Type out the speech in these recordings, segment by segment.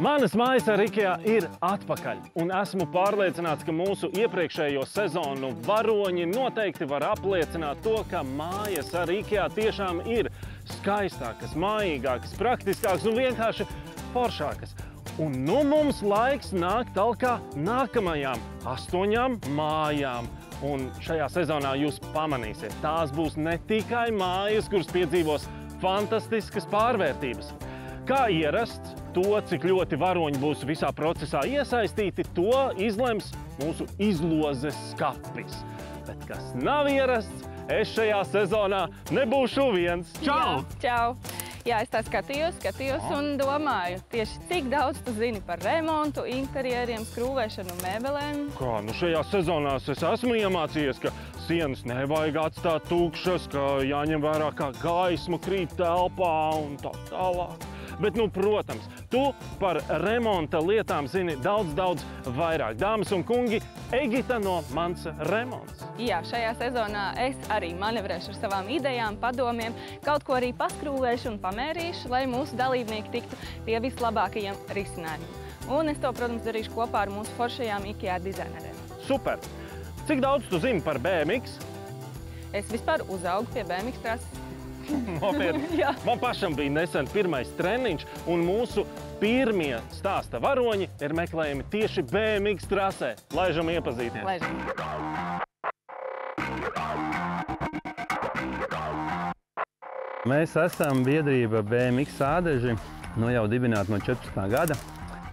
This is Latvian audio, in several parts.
Manas mājas ar IKEA ir atpakaļ, un esmu pārliecināts, ka mūsu iepriekšējo sezonu varoņi noteikti var apliecināt to, ka mājas ar IKEA tiešām ir skaistākas, mājīgākas, praktiskākas un vienkārši foršākas. Un nu mums laiks nākt talkā nākamajām 8 mājām. Un šajā sezonā jūs pamanīsiet, tās būs ne tikai mājas, kuras piedzīvos fantastiskas pārvērtības. Kā ierasts, to, cik ļoti varoņi būs visā procesā iesaistīti, to izlems mūsu izlozes skapis. Bet kas nav ierasts, es šajā sezonā nebūšu viens. Čau! Čau! Jā, es tā skatījos un domāju, tieši cik daudz tu zini par remontu, interjeriem, skrūvēšanu un mēbelēm. Kā, nu šajā sezonā es esmu iemācījies, ka sienas nevajag atstāt tukšas, ka jāņem vērā, kā gaisma krīt telpā un tā tālāk. Bet, nu, protams, tu par remonta lietām zini daudz vairāk. Dāmas un kungi, Egita no Mans Remonts. Jā, šajā sezonā es arī manevrēšu ar savām idejām, padomiem, kaut ko arī paskrūvēšu un pamērīšu, lai mūsu dalībnieki tiktu pie vislabākajiem risinājumiem. Un es to, protams, darīšu kopā ar mūsu foršajām IKEA dizaineriem. Super! Cik daudz tu zini par BMX? Es vispār uzaugu pie BMX trases. Nopietni. Man pašam bija nesen pirmais treniņš, un mūsu pirmie stāsta varoņi ir meklējami tieši BMX trasē. Laižam iepazīties. Laižam. Mēs esam biedrība BMX ādeži, jau dibināta no 14. gada.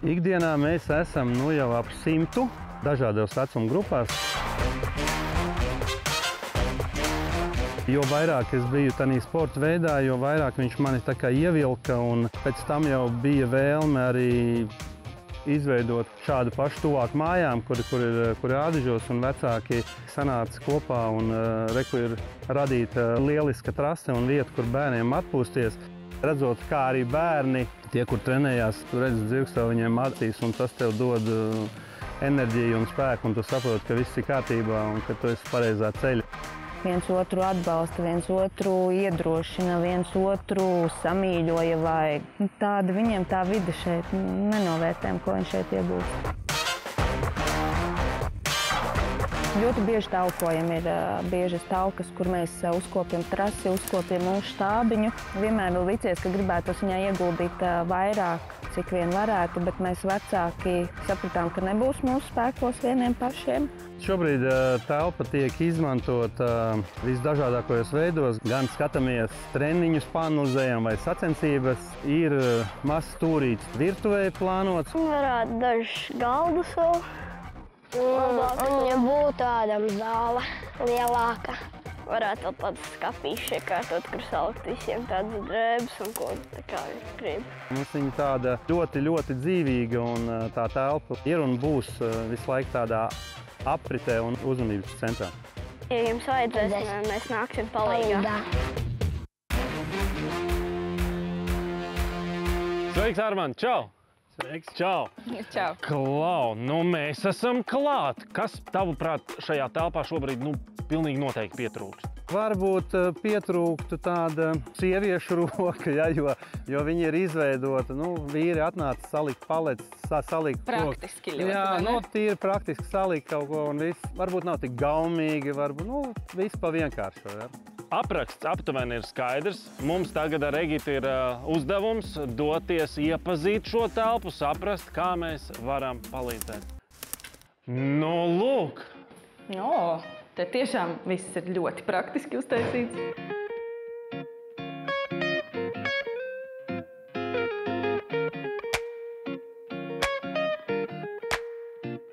Ikdienā mēs esam jau ap 100 dažādos vecuma grupās. Jo vairāk es biju tādā sporta veidā, jo vairāk viņš mani tā kā ievilka, un pēc tam jau bija vēlme arī izveidot šādu pašu tuvāk mājām, kur ādežos, un vecāki sanāca kopā, un reku ir radīta lieliska trase un vieta, kur bērniem atpūsties. Redzot, kā arī bērni, tie, kur trenējās, tu redzi dzirkstavu viņiem acīs, un tas tev dod enerģiju un spēku, un tu saproti, ka viss ir kārtībā un ka tu esi pareizā ceļa. Viens otru atbalsta, viens otru iedrošina, viens otru samīļoja, vai tāda viņiem tā vide šeit, nenovērtējam, ko viņi šeit iegūst. Ļoti bieži talkojam, ir biežas talkas, kur mēs uzkopjam trasi, uzkopjam mūsu štābiņu. Vienmēr licies, ka gribētos viņā ieguldīt vairāk, cik vien varētu, bet mēs vecāki sapratām, ka nebūs mūsu spēkos vieniem pašiem. Šobrīd telpa tiek izmantota visdažādākajos veidos. Gan skatāmies treniņus, panelizējam vai sacensības. Ir mazs stūrīts virtuvē plānots. Varētu dažus galdus vēl. Ja būtu tāda zāle lielāka, varētu vēl tādas skapīšas iekārtot, kur salikt visiem tādas drēbes un ko tā kā grib. Mums viņa tāda ļoti dzīvīga, un tā telpa ir un būs visu laiku tādā apritē un uzmanības centrā. Ja jums vajadzēs, mēs nāksim palīgā. Sveiks, Armand! Čau! Sveiks! Čau! Čau! Klau, nu mēs esam klāt! Kas, tavuprāt, šajā telpā šobrīd, pilnīgi noteikti pietrūkst? Varbūt pietrūktu tāda sieviešu roka, jo viņi ir izveidota. Vīri atnāca salikt paletes, salikt praktiski ļoti, jā, tīri praktiski salikt kaut ko, un viss varbūt nav tik gaumīgi, varbūt, viss pa vienkāršo. Ja? Apraksts aptuveni ir skaidrs. Mums tagad ar Egitu ir uzdevums doties iepazīt šo telpu, saprast, kā mēs varam palīdzēt. Nu, lūk! Te tiešām viss ir ļoti praktiski uztaisīts.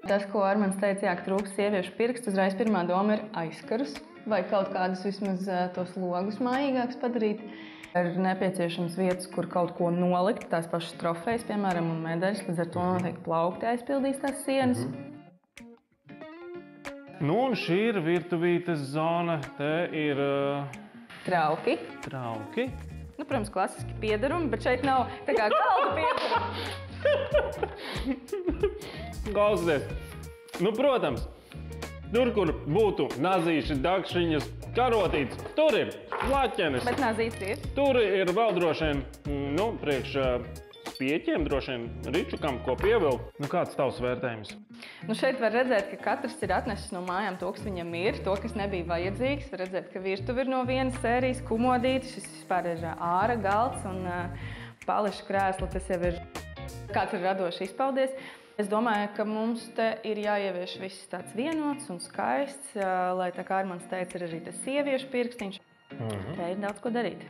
Tas, ko Armands teica, ka trūkst sieviešu pirkstu, uzreiz pirmā doma ir aizkarus vai kaut kādus vismaz tos logus mājīgākus padarīt. Ir nepieciešams vietas, kur kaut ko nolikt, tās pašas trofejas, piemēram, un medaļas, līdz ar to noteikti plaukti aizpildīs tās sienas. Un šī ir virtuvītes zona. Te ir... Trauki. Trauki. Protams, klasiski piedarumi, bet šeit nav tā kā galda piedarumi. Klausieties. Protams, tur, kur būtu nazīši, dakšiņas, karotītes, tur ir plaķenes. Bet nazītes ir? Tur ir vēl droši vien, priekš pieķiem, droši vien ričukam, ko pievilkt. Nu, kāds tavs vērtējums? Nu, šeit var redzēt, ka katrs ir atnesis no mājām to, kas viņam ir, to, kas nebija vajadzīgs. Var redzēt, ka virtuve ir no vienas sērijas, kumodītis, šis vispār ir āra galds un pališu krēsli. Tas jau ir kāds ir radoši izpaudies. Es domāju, ka mums te ir jāievieš viss tāds vienots un skaists, lai, tā kā Armands teica, ir arī tas sieviešu pirkstiņš. Te ir daudz ko darīt.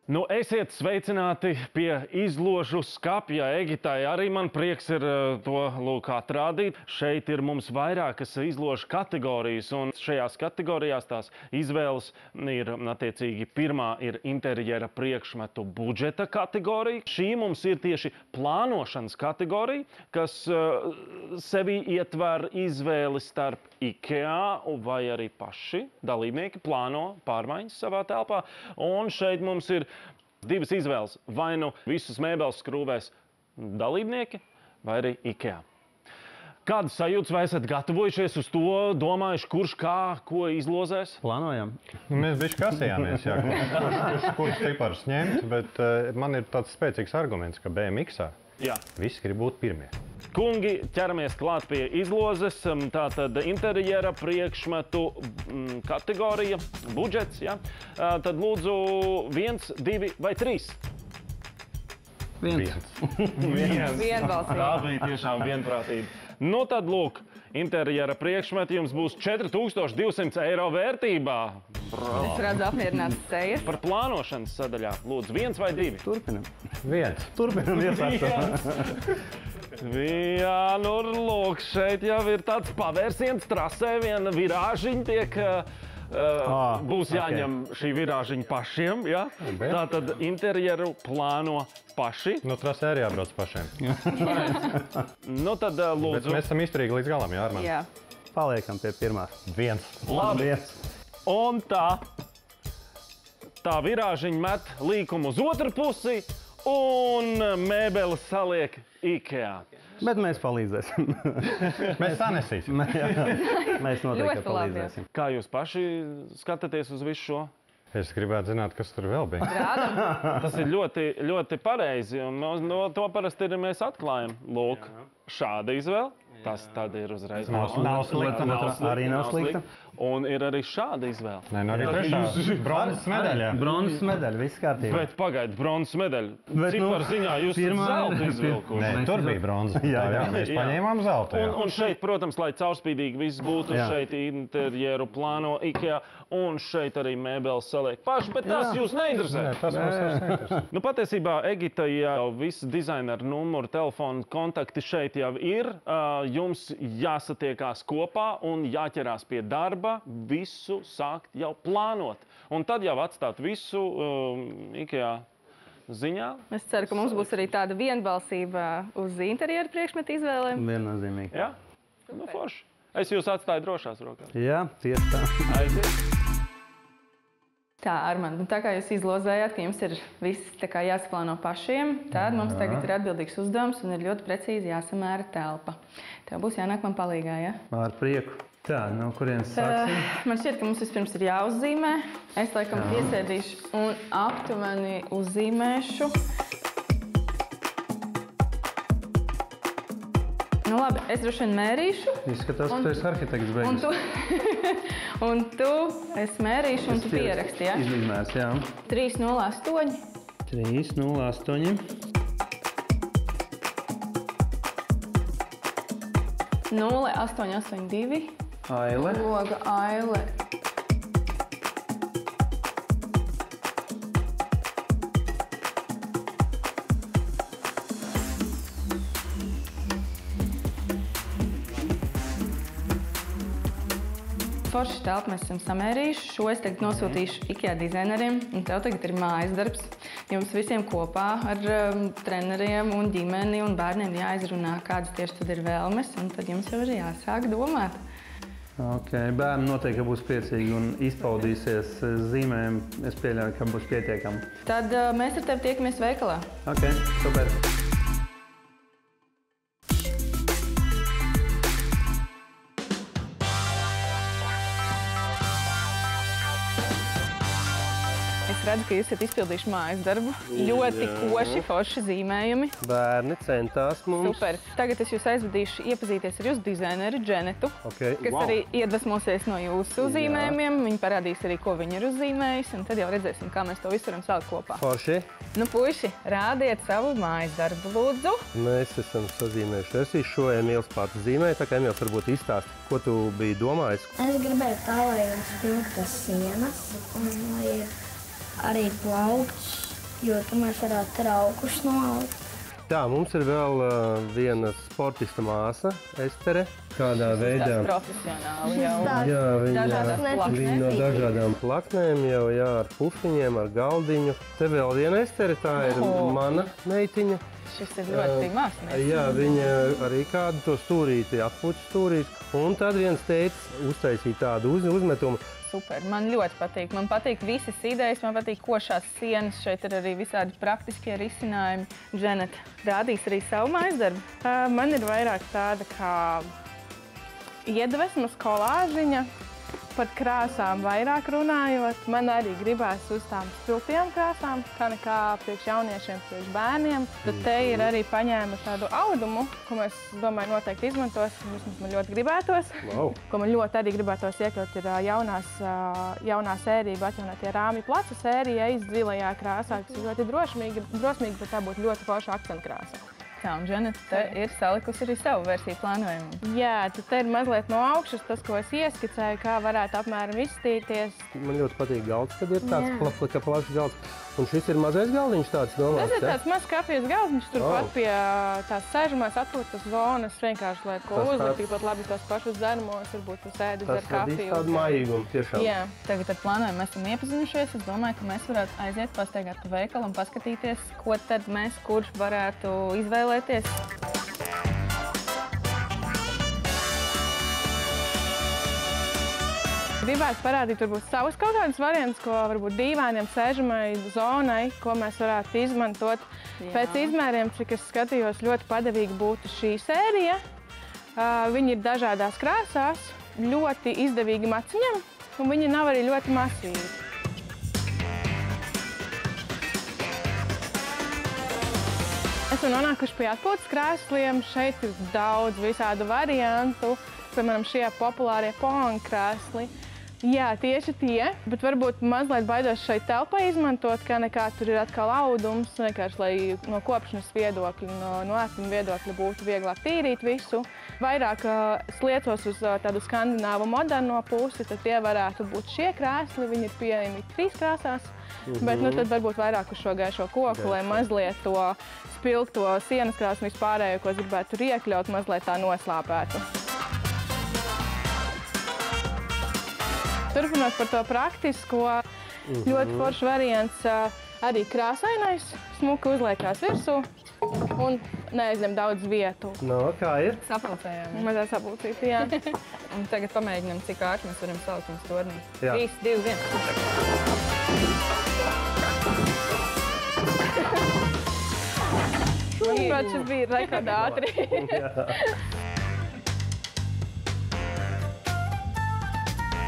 Nu, esiet sveicināti pie izložu skapja. Egitai arī man prieks ir to lūk atrādīt. Šeit ir mums vairākas izložu kategorijas, un šajās kategorijās tās izvēles ir attiecīgi pirmā ir interjera priekšmetu budžeta kategorija. Šī mums ir tieši plānošanas kategorija, kas sevī ietver izvēli starp IKEA vai arī paši dalībnieki plāno pārmaiņas savā telpā. Un šeit mums ir divas izvēles. Vai nu visus mēbeles skrūvēs dalībnieki vai arī IKEA. Kādas sajūtas vai esat gatavojušies uz to, domājuši, kurš kā, ko izlozēs? Plānojam. Mēs bišķi kasījāmies, jā, kurš ciparus ņemt, bet man ir tāds spēcīgs arguments, ka BMX-ā visi grib būt pirmie. Kungi, ķeramies klāt pie izlozes. Tātad interjera priekšmetu kategorija, budžets, ja? Tad lūdzu 1, 2 vai 3? 1. Vienbalsīgi. Tā bija tiešām vienprātība. Nu tad lūk, interjera priekšmeti jums būs 4200 eiro vērtībā. Es redzu apmierināts sejas. Par plānošanas sadaļā. Lūdzu, 1 vai 2? Turpinam. 1. Turpinam iesākt. Jā, nu lūk, šeit jau ir tāds pavērsiens trasē, viena virāžiņa tiek, būs jāņem šī virāžiņa pašiem, ja? Tātad interjeru plāno paši. Nu, trasē arī jābrauc pašiem. Nu tad Bet lūdzu. mēs esam izturīgi līdz galam, jā, Armand? Jā. Paliekam pie pirmās. 1. Labi. 1. Un tā virāžiņa met līkumu uz otru pusi un mēbeles saliek IKEA. Bet mēs palīdzēsim. Mēs sanesīsim. Mēs noteikti Ļoti labi. palīdzēsim. Kā jūs paši skatāties uz visu šo? Es gribētu zināt, kas tur vēl bija. Tas ir ļoti, ļoti pareizi, un no to parasti ir mēs atklājam. Lūk, šāda izvēle. Tas tad ir uzreiz. Nav slikta. Arī nav slikta. Un ir arī šāda izvēle. Nē, nu arī trešā. Bronzas medaļa. Bronzas medaļa, viss kārtībā. Bet pagaidiet, bronzas medaļa. Bet, nu, Ciparu ziņā jūs pirmā- zeltu izvilkuši. Nē, tur bija bronza. Jā, Mēs paņēmām zeltu. jā. Un šeit, protams, lai caurspīdīgi viss būtu, Jā. šeit interjeru plāno IKEA, un šeit arī mēbeles saliek paši, bet tas jūs neinteresē. Nē, tas mums vairs neinteresē. Nu, patiesībā Egita jau visi dizaineru numuru, telefonu kontakti šeit jau ir. Jums jāsatiekās kopā un jāķerās pie darba, visu sākt jau plānot. Un tad jau atstāt visu IKEA ziņā. Es ceru, ka mums būs arī tāda vienbalsība uz interjeru priekšmetu izvēlēm. Viennozīmīgi. Ja? Nu, forši. Es jūs atstāju drošās rokās. Jā, tieši tā. Aiziet. Tā, Armand, nu tā kā jūs izlozējāt, ka jums ir viss tā kā jāsaplāno pašiem, tad mums tagad ir atbildīgs uzdevums un ir ļoti precīzi jāsamēra telpa. Tev būs jānāk man palīgā, ja? Ar prieku. Tā, no kurienes sāksim? Man šķiet, ka mums vispirms ir jāuzzīmē. Es laikam piesēdīšu un aptuveni uzzīmēšu. Nu labi, es droši vien mērīšu. Izskatās, ka tu esi arhitekts Un tu, beigas. un tu es mērīšu un tu pieraksti, ja? Izmērs, jā. 308. 308. 0882. Aile. Loga aile. Forši telpu mēs esam samērījuši. Šo es tagad nosūtīšu IKEA dizaineriem. Un tev tagad ir mājas darbs. Jums visiem kopā ar treneriem un ģimeni un bērniem jāizrunā, kādas tieši tad ir vēlmes. Un tad jums jau ir jāsāk domāt. Ok, bērni noteikti būs priecīgi un izpaudīsies zīmēm. Es pieļauju, ka būs pietiekami. Tad mēs ar tevi tiekamies veikalā. Ok, super. redzu, ka jūs esat izpildījuši mājas darbu. Ļoti koši, forši zīmējumi. Bērni centās mums. Super. Tagad es jūs aizvedīšu iepazīties ar jūsu dizaineru Dženetu, kas arī iedvesmosies no jūsu zīmējumiem. Viņa parādīs arī, ko viņa ir uzzīmējusi, un tad jau redzēsim, kā mēs to visu varam salikt kopā. Forši. Nu, puiši, rādiet savu mājas darbu, lūdzu. Mēs esam sazīmējuši versiju. Šo Emīls pats zīmēja, tā kā Emīls varbūt izstāst, ko tu biji domājis. Es gribēju tā, lai ir spilgtas sienas un lai ir arī plaukts, jo tu mēs varētu traukus nolikt. Tā, mums ir vēl viena sportista māsa, Estere. Kādā veidā? Profesionāli jau. Jā, Dažādas viņa no dažādām plaknēm jau, jā, ar pufiņiem, ar galdiņu. Te vēl viena Estere, tā ir mana meitiņa. Šis ir ļoti mākslinieks. Jā, viņa arī kādu to stūrīti, atpuķu stūrīti. Un tad viens teicis uztaisīt tādu uzmetumu. Super, man ļoti patīk. Man patīk visas idejas, man patīk košās sienas. Šeit ir arī visādi praktiskie risinājumi. Dženeta, rādīs arī savu mājas darbu? Man ir vairāk tāda kā iedvesmas kolāžiņa. Par krāsām vairāk runājot, man arī gribās uz tām spilgtajām krāsām, kā nekā priekš jauniešiem, priekš bērniem. Tad te ir arī paņēma tādu audumu, ko mēs, domāju, noteikti izmantosim. Vismaz man ļoti gribētos. Ko man ļoti arī gribētos iekļaut, ir jaunā sērija, atjaunotie Rāmju placa sērija, zilajā krāsā, kas ir ļoti drosmīgi, bet tā būtu ļoti forša akcentkrāsa. Tā, un Dženeta te ir salikusi arī savu versiju plānojumu. Jā, tad te ir mazliet no augšas tas, ko es ieskicēju, kā varētu apmēram izstīties. Man ļoti patīk galds, kad ir tāds plašs galds. Un šis ir mazais galdiņš tāds domāts, tas ir tāds mazs kafijas galdiņš, turpat pie tās sēžamās atpūtas zonas, vienkārši, lai ko uzlikt, tikpat labi tos pašus dzermos, varbūt tu sēdis ar kafiju. Tas radīs tādu mājīgumu, tiešām. Jā, tagad ar plānojumu mēs esam iepazinušies. Es domāju, ka mēs varētu aiziet pastaigāt pa veikalu un paskatīties, ko tad mēs kurš varētu izvēlēties. Gribētu parādīt varbūt savus kaut kādus variantus, ko varbūt dīvainiem sēžamai zonai, ko mēs varētu izmantot. Pēc izmēriem, cik es skatījos, ļoti padevīgi būtu šī sērija. Viņi ir dažādās krāsās, ļoti izdevīgi maciņam, un viņi nav arī ļoti masīvi. Esam nonākuši pie atpūtas krēsliem. Šeit ir daudz visādu variantu, piemēram, šie populārie poanga krēsli. Jā, tieši tie, bet varbūt mazliet baidos šeit telpai izmantot, kā nekā tur ir atkal audums, vienkārši, lai no kopšanas viedokļa, no ētuma viedokļa būtu vieglāk tīrīt visu. Vairāk sliecos uz tādu skandināvu moderno pusi, tad tie varētu būt šie krēsli, viņi ir pieejami 3 krāsās, bet nu tad varbūt vairāk uz šo gaišo koku, lai mazliet to spilgto sienas krāsu un vispārējo, ko es gribētu tur iekļaut, mazliet tā noslāpētu. Turpinot par to praktisko, ļoti foršs variants arī krāsainais, smuki uzliekās virsū un neaizņem daudz vietu. No, kā ir? Sapulcējām. Mazā sapulcīti, jā. Un tagad pamēģinām, cik ātri mēs varam salikt mums tornī. Jā. 3, 2, 1. Manuprāt, šis bija rekord ātri.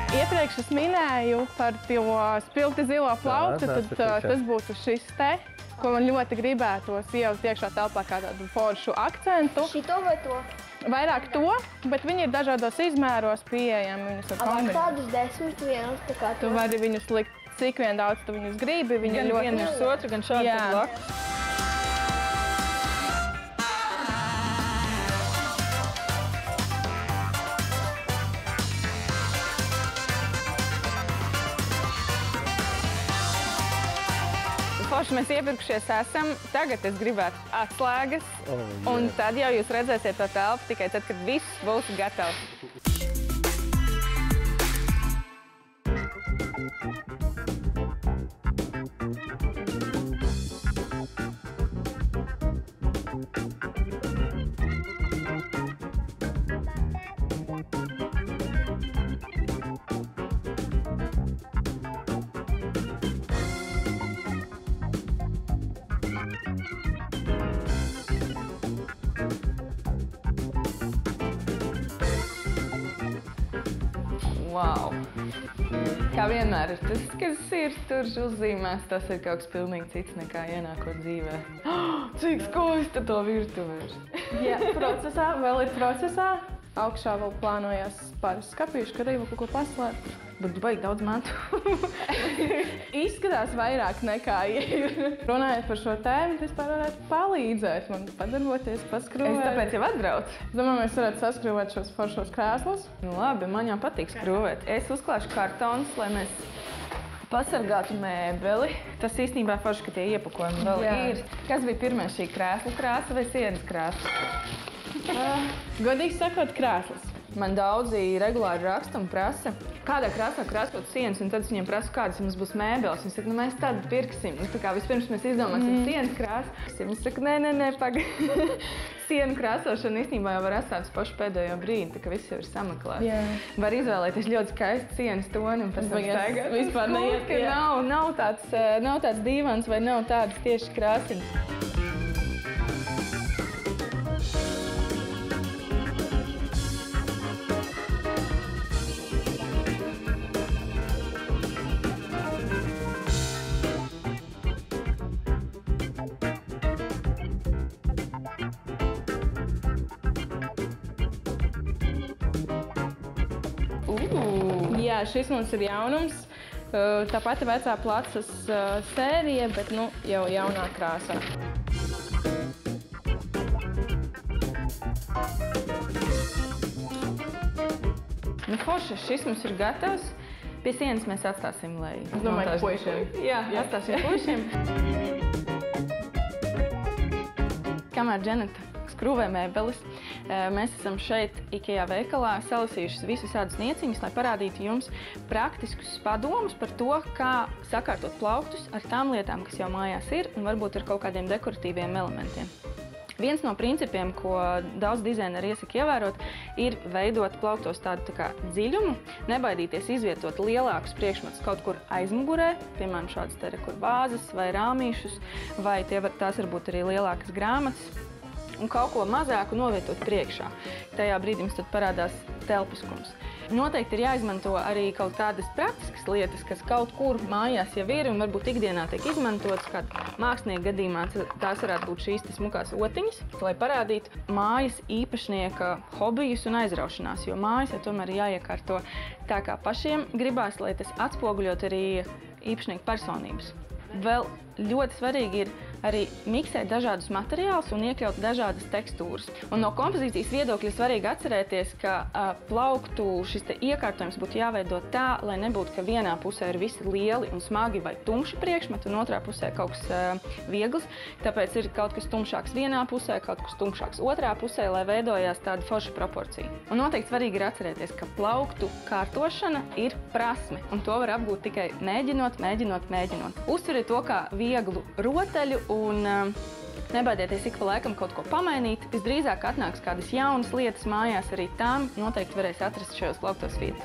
Iepriekš es minēju par to spilgti zilo plauktu, tad tas būtu šis te, ko man ļoti gribētos ielikt iekšā telpā kā tādu foršu akcentu. Šito vai to? Vairāk to, bet viņi ir dažādos izmēros pieejami. Viņus var kombinēt. Tādus 10 vienus, tā kā tu vari viņus likt, cik vien daudz tu viņus gribi. Viņi Gan ļoti vienu uz otru, gan šādi blakus. Forši mēs iepirkušies esam. Tagad es gribētu atslēgas. Un tad jau jūs redzēsiet to telpu tikai tad, kad viss būs gatavs. Wow! Kā vienmēr ir tas, kas ir tur uzzīmēs, tas ir kaut kas pilnīgi cits nekā ienākot dzīvē. Cik skaisti to virtuve ir. Jā, vēl ir procesā. Augšā vēl plānojās par skapīšu, ka arī vēl kaut ko paslēpt. Bet baigi daudz mantu. Izskatās vairāk nekā ir. Runājot par šo tēmu, vispār varētu palīdzēt man padarboties, paskrūvēt. Es tāpēc jau atbraucu. Es domāju, mēs varētu saskrūvēt šos foršos krēslus. Nu labi, man jau patīk skrūvēt. Es uzklāšu kartonus, lai mēs pasargātu mēbeli. Tas īstenībā forši, ka tie iepakojumi vēl ir. Kas bija pirmais, šī krēsla krāsa vai sienas krāsa? Godīgi sakot, krēslas. Man daudzi regulāri raksta un prasa, kādā krāsā krāsot sienas, un tad es viņiem prasu, kādas mums būs mēbeles. Viņi saka, mēs tādu pirksim. Tā kā vispirms mēs izdomāsim sienas krāsu. Viņi saka, nē, pagaidi. Sienu krāsošana īstenībā jau var atstāt uz pašu pēdējo brīdi, tā ka viss jau ir sameklēts. Var izvēlēties ļoti skaistu sienas toni un pēc tam staigāt. Vispār neiet, ka nav tāds dīvans vai nav tādas tieši krāsiņas. Jā, šis mums ir jaunums. Tā pati vecā placas sērija, bet jau jaunā krāsā. Forši, šis mums ir gatavs. Pie sienas mēs atstāsim, lai... Es domāju, puišiem. Jā, atstāsim puišiem. Kamēr Dženeta skrūvē mēbeles, mēs esam šeit IKEA veikalā salasījušas visus tādus nieciņus, lai parādītu jums praktiskus padomus par to, kā sakārtot plauktus ar tām lietām, kas jau mājās ir, un varbūt ar kaut kādiem dekoratīviem elementiem. Viens no principiem, ko daudz dizaineri iesaka ievērot, ir veidot plauktos tādu tā kā dziļumu, nebaidīties izvietot lielākus priekšmetus kaut kur aizmugurē, piemēram, šādas te kur vāzes vai rāmīšus, vai tās varbūt arī lielākas grāmatas, un kaut ko mazāku novietot priekšā. Tajā brīdī mums tad parādās telpiskums. Noteikti ir jāizmanto arī kaut kādas praktiskas lietas, kas kaut kur mājās jau ir un varbūt ikdienā tiek izmantotas, kāda mākslinieka gadījumā tās varētu būt šīs smukās otiņas, lai parādītu mājas īpašnieka hobijus un aizraušanās, jo mājas jau tomēr ir jāiekārto tā, kā pašiem gribās, lai tas atspoguļot arī īpašnieku personības. Vēl ļoti svarīgi ir arī miksēt dažādus materiālus un iekļaut dažādas tekstūras. Un no kompozīcijas viedokļa svarīgi atcerēties, ka plauktu šis iekārtojums būtu jāveido tā, lai nebūtu, ka vienā pusē ir visi lieli un smagi vai tumši priekšmeti, un otrā pusē kaut kas viegls. Tāpēc ir kaut kas tumšāks vienā pusē, kaut kas tumšāks otrā pusē, lai veidojās tāda forša proporcija. Un noteikti svarīgi ir atcerēties, ka plauktu kārtošana ir prasme, un to var apgūt tikai mēģinot. Uztveriet to kā vieglu rotaļu un nebaidieties ik pa laikam kaut ko pamainīt. Visdrīzāk atnāks kādas jaunas lietas mājās, arī tām noteikti varēs atrast šajos plauktos vietas.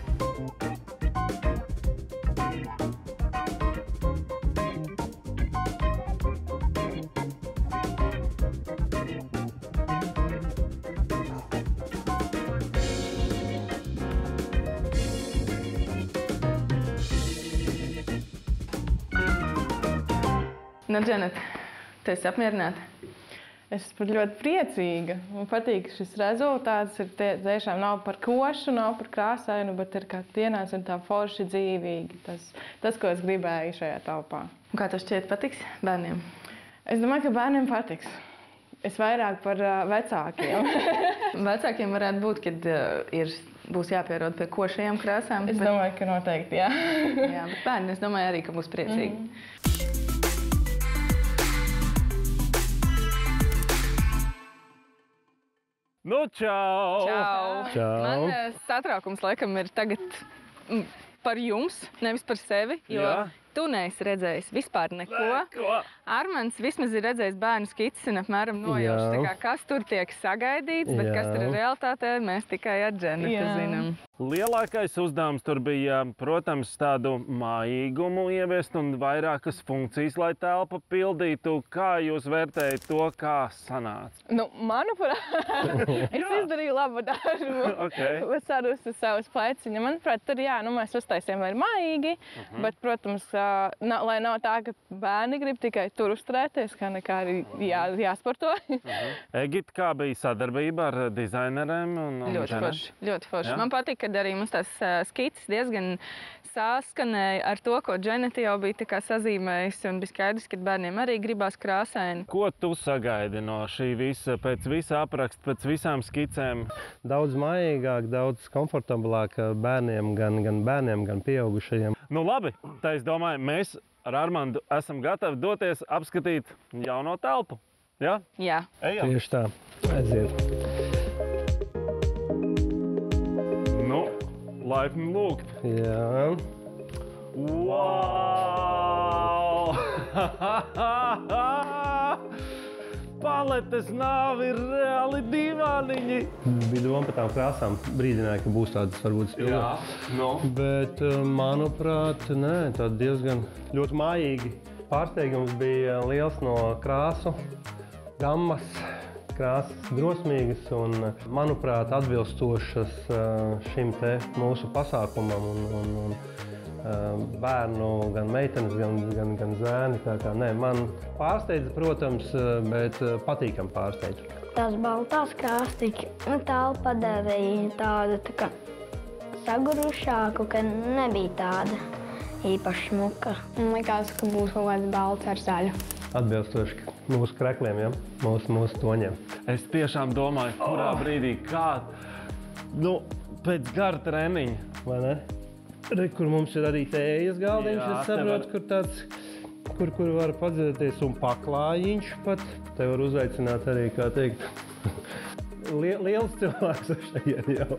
Nu, Dženeta, tu esi apmierināta? Es esmu ļoti priecīga. Man patīk šis rezultāts. Tiešām nav par košu, nav par krāsainu, bet ir kā dienās ir tā forši dzīvīgi. Tas, ko es gribēju šajā telpā. Un kā tev šķiet patiks bērniem? Es domāju, ka bērniem patiks. Es vairāk par vecākiem. Vecākiem varētu būt, kad būs jāpierod pie košajām krāsām. Es domāju, ka noteikti, jā. Jā, bet bērni, es domāju arī, ka būs priecīgi. Nu, čau! Man satraukums laikam ir tagad par jums, nevis par sevi, jo Tu neesi redzējis vispār neko. Armands vismaz ir redzējis bērnu skices un apmēram nojauš, kas tur tiek sagaidīts, bet kas tur ir realitātē, mēs tikai ar Dženetu zinām. Lielākais uzdevums tur bija, protams, tādu mājīgumu ieviest un vairākas funkcijas, lai telpa pildītu. Kā jūs vērtējat to, kā sanāca? Nu, manuprāt, es izdarīju labu darbu. Es ceru uz savas pleciņa. Manuprāt, tur mēs uztaisījām vēl mājīgi, bet, protams, lai nav tā, ka bērni grib tikai tur uzturēties, kā nekā arī jāsporto. Egita, kā bija sadarbība ar dizaineriem un Dženetu? Ļoti forši. Man patīk, kad arī mums tās skices diezgan saskanēja ar to, ko Dženeta jau bija tā kā sazīmējusi, un bija skaidrs, ka bērniem arī gribās krāsaini. Ko tu sagaidi no šī visa, pēc visa apraksta, pēc visām skicēm? Daudz mājīgāk, daudz komfortablāk bērniem, gan bērniem, gan pieaugušajiem. Nu labi, tā es domāju, mēs ar Armandu esam gatavi doties apskatīt jauno telpu. Ja? Jā. Ejam. Tieši tā. Aiziet. Nu, laipni lūgt. Jā. Wow! Paletes nav, ir reāli divāniņi. Bija doma par tām krāsām. Brīdināja, ka būs tādas varbūt stilā. Jā, no. Bet, manuprāt, nē, tādi diezgan ļoti mājīgi. Pārsteigums bija liels no krāsu gammas. Krāsas drosmīgas un, manuprāt, atbilstošas šim te mūsu pasākumam un bērnu, gan meitenes, gan zēni. Nē, man pārsteidza, protams, bet patīkam pārsteidz. Tās baltās krāsas telpa devīja tādu tā kā sagurušāku, ka nebija tāda īpaši smuka. Man likās, ka būs kaut kāds balts ar zaļu. Atbilstoši mūsu krekliem, ja? mūsu toņiem. Es tiešām domāju, kurā brīdī pēc gara treniņa. Vai ne? Kur mums ir arī tējas galdiņš, es saprotu, kur tāds, kur var padzēties un paklājiņš pat. Te var uzveicināt arī, kā teikt, liels cilvēks šeit jau.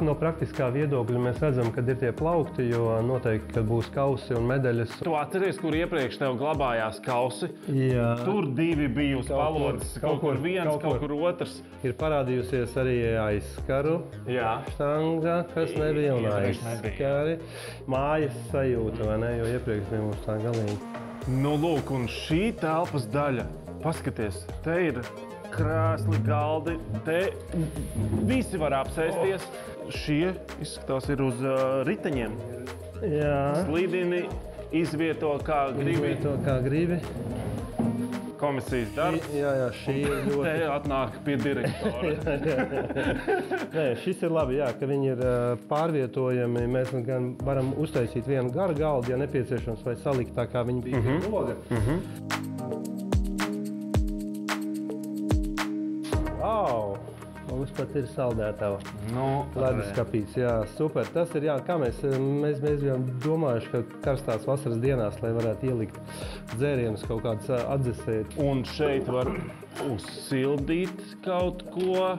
No praktiskā viedokļa mēs redzam, kad ir tie plaukti, jo noteikti, kad būs kausi un medaļas. Tu atceries, kur iepriekš tev glabājās kausi? Jā. Tur divi bija uz palodzes, kaut kur viens, kaut kur otrs. Ir parādījusies arī aizskaru štanga, kas nebija un aizskari. Mājas sajūta, vai ne, jo iepriekš bija mums tā galīgi. Nu, lūk, un šī telpas daļa, paskaties, te ir krēsli, galdi, te visi var apsēsties. Šie izskatās ir uz riteņiem. Jā. Slīdini izvieto kā gribi. Komisijas darbs. Jā, šī ir ļoti... Te atnāk pie direktora. Nē, šis ir labi, jā, ka viņi ir pārvietojami. Mēs gan varam uztaisīt vienu garu galdu, ja nepieciešams, vai salikt tā, kā viņi bija pie loga. Mums pat ir saldētava. Leduskapīts, jā, super. Tas ir, jā, kā mēs bijām domājuši, ka karstās vasaras dienās, lai varētu ielikt dzērienus kaut kādas atdzesēt. Un šeit var uzsildīt kaut ko.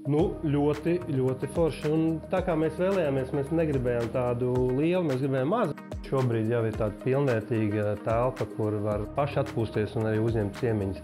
Nu, ļoti, ļoti forši. Un tā kā mēs vēlējāmies, mēs negribējām tādu lielu, mēs gribējām mazu. Šobrīd jau ir tāda pilnvērtīga telpa, kur var paši atpūsties un arī uzņemt ciemiņus.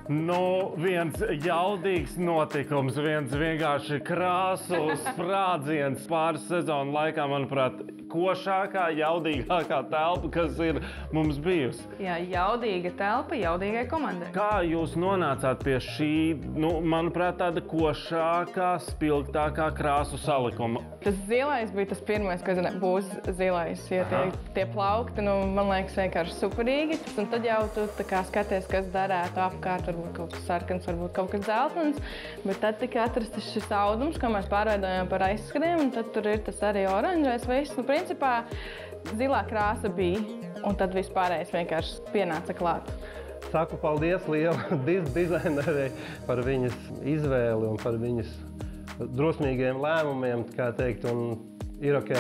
Nu, viens jaudīgs notikums, viens vienkārši krāsu sprādziens pāris sezonu laikā, manuprāt, košākā, jaudīgākā telpa, kas ir mums bijusi. Jā, jaudīga telpa, jaudīgai komandai. Kā jūs nonācāt pie šī, manuprāt, tāda košākā, spilgtākā krāsu salikuma? Tas zilais bija tas pirmais, kas būs zilais. Ja tie plaukti, man liekas, vienkārši superīgi. Un tad jau tu skaties, kas darētu apkārt. Varbūt kaut kas sarkans, varbūt kaut kas dzeltens, bet tad tika atrastas šis audums, ko mēs pārveidojām par aizskriem, un tad tur ir tas arī oranžais viss. Nu, principā, zilā krāsa bija, un tad viss pārējais vienkārši pienāca klāt. Saku paldies lielu dizainerei par viņas izvēli un par viņas drosmīgiem lēmumiem, kā teikt, un ir ok.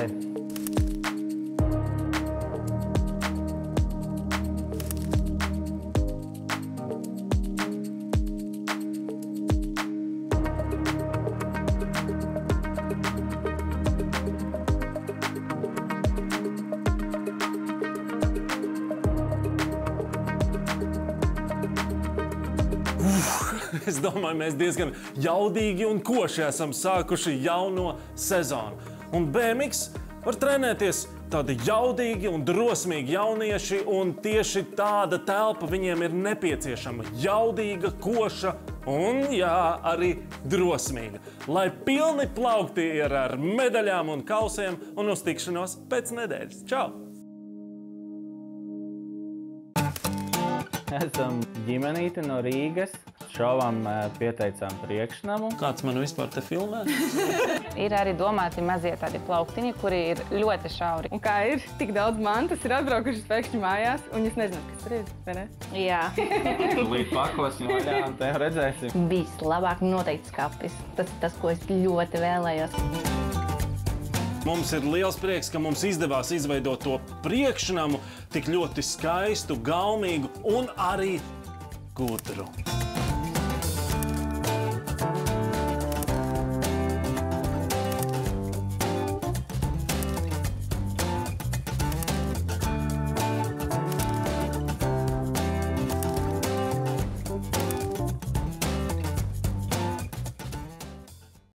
Es domāju, mēs diezgan jaudīgi un koši esam sākuši jauno sezonu. Un BMX var trenēties tādi jaudīgi un drosmīgi jaunieši, un tieši tāda telpa viņiem ir nepieciešama. Jaudīga, koša un, jā, arī drosmīga. Lai pilni plaukti ir ar medaļām un kausiem, un uz tikšanos pēc nedēļas. Čau! Esam ģimenīte no Rīgas. Šovam pieteicām priekšnamu. Kāds man vispār te filmē? Ir arī domāti mazie tādi plauktiņi, kuri ir ļoti šauri. Un kā ir, tik daudz mantas ir atbraukušas pēkšņi mājās, un jūs nezināt, kas tur ir, vai ne? Jā. Līdz pakosim vaļā un te redzēsim. Vislabāk noteikti skapis. Tas ir tas, ko es ļoti vēlējos. Mums ir liels prieks, ka mums izdevās izveidot to priekšnamu tik ļoti skaistu, gaumīgu un arī gudru.